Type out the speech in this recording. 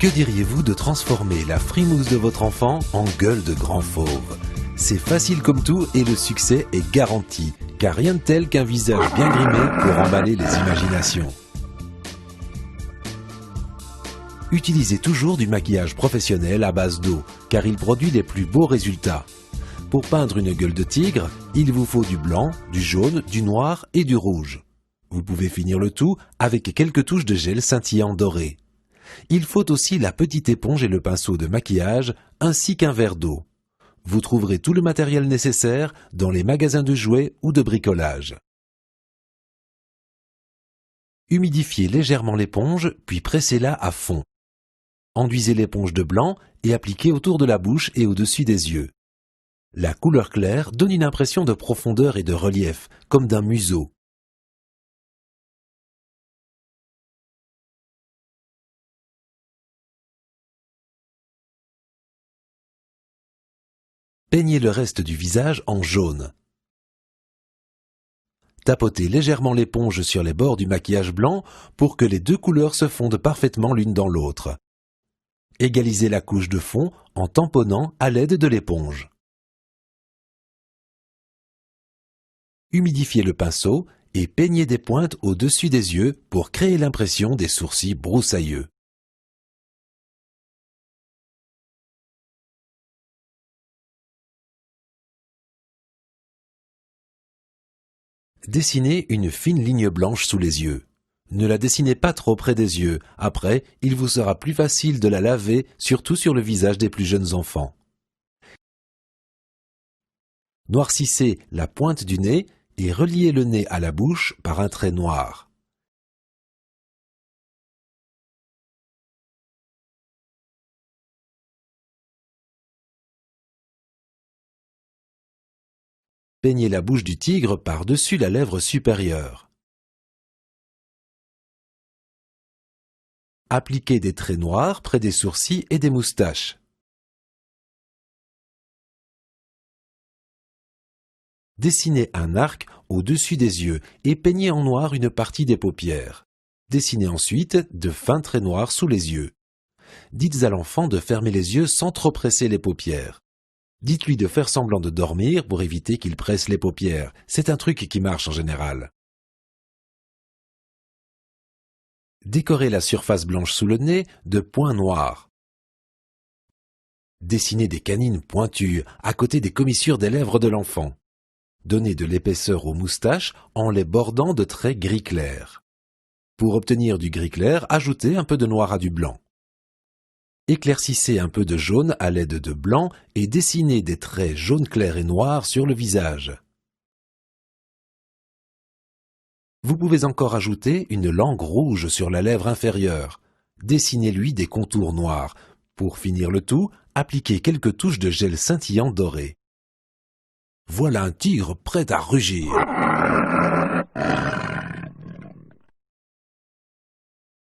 Que diriez-vous de transformer la frimousse de votre enfant en gueule de grand fauve? C'est facile comme tout et le succès est garanti, car rien de tel qu'un visage bien grimé pour emballer les imaginations. Utilisez toujours du maquillage professionnel à base d'eau, car il produit les plus beaux résultats. Pour peindre une gueule de tigre, il vous faut du blanc, du jaune, du noir et du rouge. Vous pouvez finir le tout avec quelques touches de gel scintillant doré. Il faut aussi la petite éponge et le pinceau de maquillage, ainsi qu'un verre d'eau. Vous trouverez tout le matériel nécessaire dans les magasins de jouets ou de bricolage. Humidifiez légèrement l'éponge, puis pressez-la à fond. Enduisez l'éponge de blanc et appliquez autour de la bouche et au-dessus des yeux. La couleur claire donne une impression de profondeur et de relief, comme d'un museau. Peignez le reste du visage en jaune. Tapotez légèrement l'éponge sur les bords du maquillage blanc pour que les deux couleurs se fondent parfaitement l'une dans l'autre. Égalisez la couche de fond en tamponnant à l'aide de l'éponge. Humidifiez le pinceau et peignez des pointes au-dessus des yeux pour créer l'impression des sourcils broussailleux. Dessinez une fine ligne blanche sous les yeux. Ne la dessinez pas trop près des yeux, après, il vous sera plus facile de la laver, surtout sur le visage des plus jeunes enfants. Noircissez la pointe du nez et reliez le nez à la bouche par un trait noir. Peignez la bouche du tigre par-dessus la lèvre supérieure. Appliquez des traits noirs près des sourcils et des moustaches. Dessinez un arc au-dessus des yeux et peignez en noir une partie des paupières. Dessinez ensuite de fins traits noirs sous les yeux. Dites à l'enfant de fermer les yeux sans trop presser les paupières. Dites-lui de faire semblant de dormir pour éviter qu'il presse les paupières. C'est un truc qui marche en général. Décorez la surface blanche sous le nez de points noirs. Dessinez des canines pointues à côté des commissures des lèvres de l'enfant. Donnez de l'épaisseur aux moustaches en les bordant de traits gris clair. Pour obtenir du gris clair, ajoutez un peu de noir à du blanc. Éclaircissez un peu de jaune à l'aide de blanc et dessinez des traits jaune clair et noir sur le visage. Vous pouvez encore ajouter une langue rouge sur la lèvre inférieure. Dessinez-lui des contours noirs. Pour finir le tout, appliquez quelques touches de gel scintillant doré. Voilà un tigre prêt à rugir.